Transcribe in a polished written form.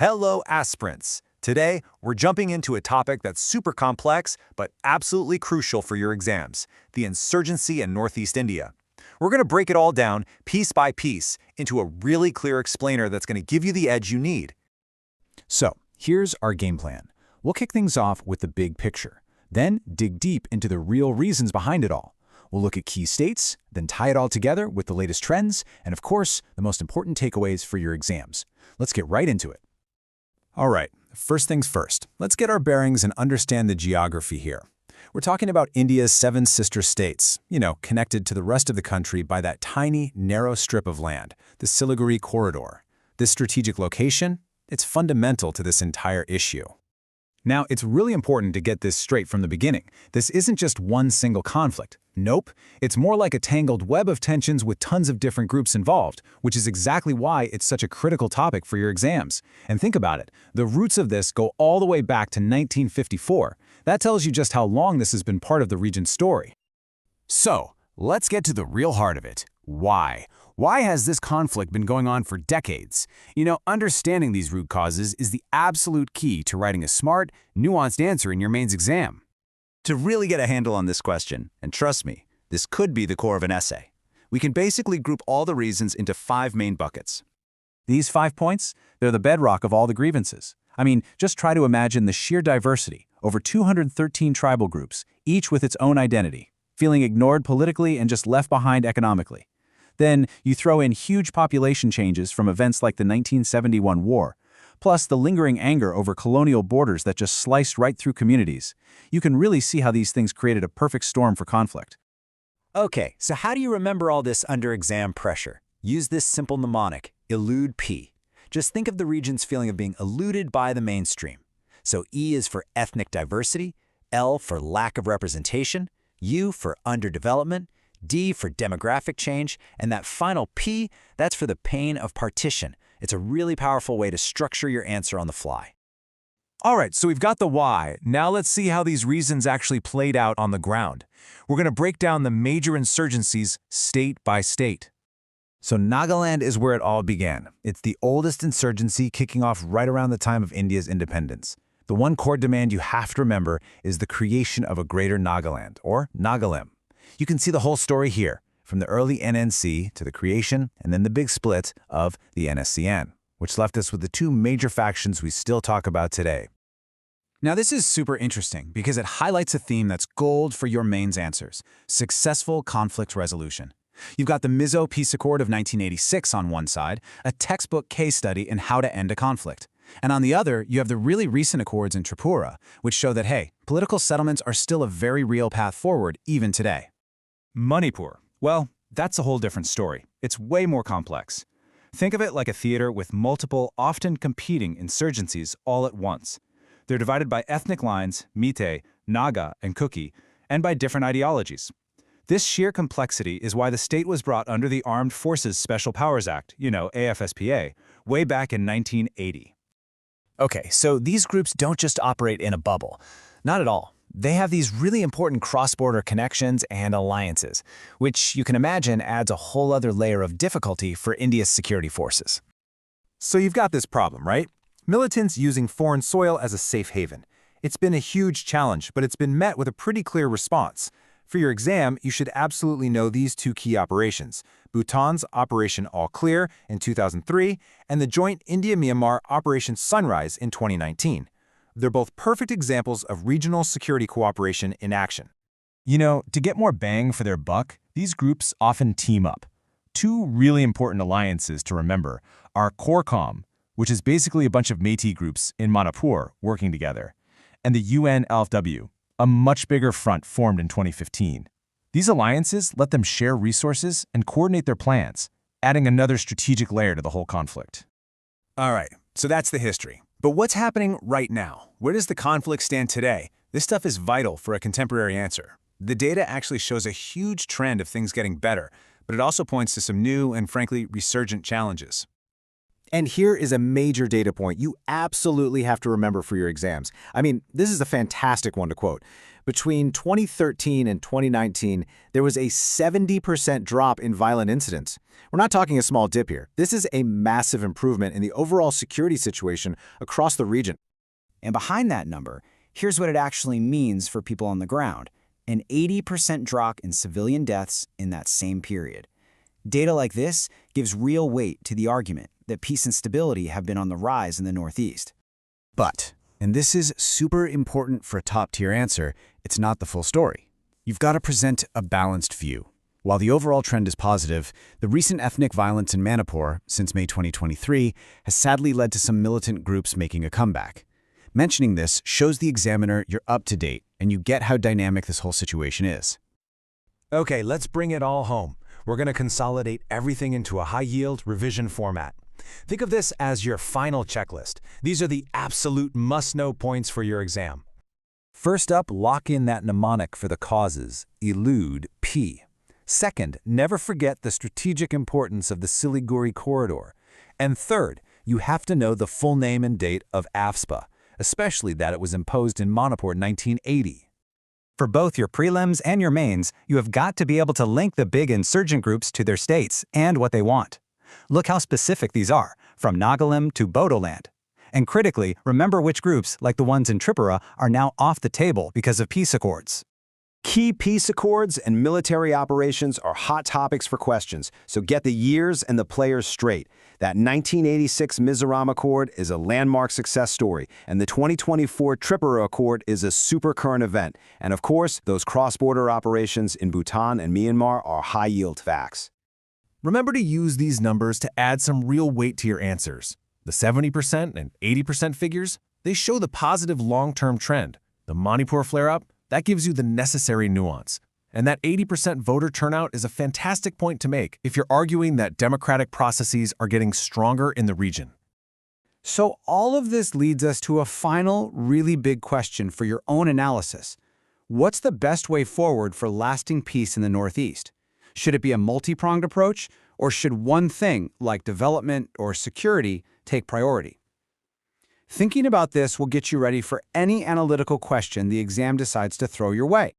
Hello, aspirants! Today, we're jumping into a topic that's super complex but absolutely crucial for your exams, the insurgency in Northeast India. We're going to break it all down, piece by piece, into a really clear explainer that's going to give you the edge you need. So, here's our game plan. We'll kick things off with the big picture, then dig deep into the real reasons behind it all. We'll look at key states, then tie it all together with the latest trends, and of course, the most important takeaways for your exams. Let's get right into it. All right, first things first. Let's get our bearings and understand the geography here. We're talking about India's 7 sister states, connected to the rest of the country by that tiny, narrow strip of land, the Siliguri corridor. This strategic location, it's fundamental to this entire issue. Now, it's really important to get this straight from the beginning. This isn't just one single conflict. Nope, it's more like a tangled web of tensions with tons of different groups involved, which is exactly why it's such a critical topic for your exams. And think about it, the roots of this go all the way back to 1954. That tells you just how long this has been part of the region's story. So, let's get to the real heart of it. Why? Why has this conflict been going on for decades? Understanding these root causes is the absolute key to writing a smart, nuanced answer in your mains exam. To really get a handle on this question, and trust me, this could be the core of an essay, we can basically group all the reasons into 5 main buckets. These 5 points, they're the bedrock of all the grievances. Just try to imagine the sheer diversity, over 213 tribal groups, each with its own identity, feeling ignored politically and just left behind economically. Then you throw in huge population changes from events like the 1971 war, plus the lingering anger over colonial borders that just sliced right through communities. You can really see how these things created a perfect storm for conflict. Okay, so how do you remember all this under exam pressure? Use this simple mnemonic, elude P. Just think of the region's feeling of being eluded by the mainstream. So E is for ethnic diversity, L for lack of representation, U for underdevelopment, D for demographic change, and that final P, that's for the pain of partition. It's a really powerful way to structure your answer on the fly. All right, so we've got the why. Now let's see how these reasons actually played out on the ground. We're going to break down the major insurgencies state by state. So Nagaland is where it all began. It's the oldest insurgency, kicking off right around the time of India's independence. The one core demand you have to remember is the creation of a greater Nagaland, or Nagalim. You can see the whole story here, from the early NNC to the creation and then the big split of the NSCN, which left us with the 2 major factions we still talk about today. Now this is super interesting because it highlights a theme that's gold for your mains answers: successful conflict resolution. You've got the Mizo Peace Accord of 1986 on one side, a textbook case study in how to end a conflict. And on the other, you have the really recent accords in Tripura, which show that, hey, political settlements are still a very real path forward even today. Manipur. Well, that's a whole different story. It's way more complex. Think of it like a theater with multiple, often competing insurgencies all at once. They're divided by ethnic lines, Meitei, Naga, and Kuki, and by different ideologies. This sheer complexity is why the state was brought under the Armed Forces Special Powers Act, AFSPA, way back in 1980. Okay, so these groups don't just operate in a bubble. Not at all. They have these really important cross-border connections and alliances, which you can imagine adds a whole other layer of difficulty for India's security forces. So you've got this problem, right? Militants using foreign soil as a safe haven. It's been a huge challenge, but it's been met with a pretty clear response. For your exam, you should absolutely know these 2 key operations: Bhutan's Operation All Clear in 2003 and the joint India-Myanmar Operation Sunrise in 2019. They're both perfect examples of regional security cooperation in action. To get more bang for their buck, these groups often team up. 2 really important alliances to remember are CORCOM, which is basically a bunch of Métis groups in Manipur working together, and the ULFA, a much bigger front formed in 2015. These alliances let them share resources and coordinate their plans, adding another strategic layer to the whole conflict. All right, so that's the history. But what's happening right now? Where does the conflict stand today? This stuff is vital for a contemporary answer. The data actually shows a huge trend of things getting better, but it also points to some new and frankly resurgent challenges. And here is a major data point you absolutely have to remember for your exams. I mean, this is a fantastic one to quote. Between 2013 and 2019, there was a 70% drop in violent incidents. We're not talking a small dip here. This is a massive improvement in the overall security situation across the region. And behind that number, here's what it actually means for people on the ground: an 80% drop in civilian deaths in that same period. Data like this gives real weight to the argument that peace and stability have been on the rise in the Northeast. But, and this is super important for a top-tier answer, it's not the full story. You've got to present a balanced view. While the overall trend is positive, the recent ethnic violence in Manipur, since May 2023, has sadly led to some militant groups making a comeback. Mentioning this shows the examiner you're up to date and you get how dynamic this whole situation is. Okay, let's bring it all home. We're going to consolidate everything into a high-yield revision format. Think of this as your final checklist. These are the absolute must-know points for your exam. First up, lock in that mnemonic for the causes, elude P. Second, never forget the strategic importance of the Siliguri corridor. And third, you have to know the full name and date of AFSPA, especially that it was imposed in Manipur in 1980. For both your prelims and your mains, you have got to be able to link the big insurgent groups to their states and what they want. Look how specific these are, from Nagaland to Bodoland. And critically, remember which groups, like the ones in Tripura, are now off the table because of peace accords. Key peace accords and military operations are hot topics for questions, so get the years and the players straight. That 1986 Mizoram Accord is a landmark success story, and the 2024 Tripura Accord is a super current event. And of course, those cross-border operations in Bhutan and Myanmar are high-yield facts. Remember to use these numbers to add some real weight to your answers. The 70% and 80% figures, they show the positive long-term trend. The Manipur flare-up, that gives you the necessary nuance. And that 80% voter turnout is a fantastic point to make if you're arguing that democratic processes are getting stronger in the region. So all of this leads us to a final, really big question for your own analysis. What's the best way forward for lasting peace in the Northeast? Should it be a multi-pronged approach, or should one thing, like development or security, take priority? Thinking about this will get you ready for any analytical question the exam decides to throw your way.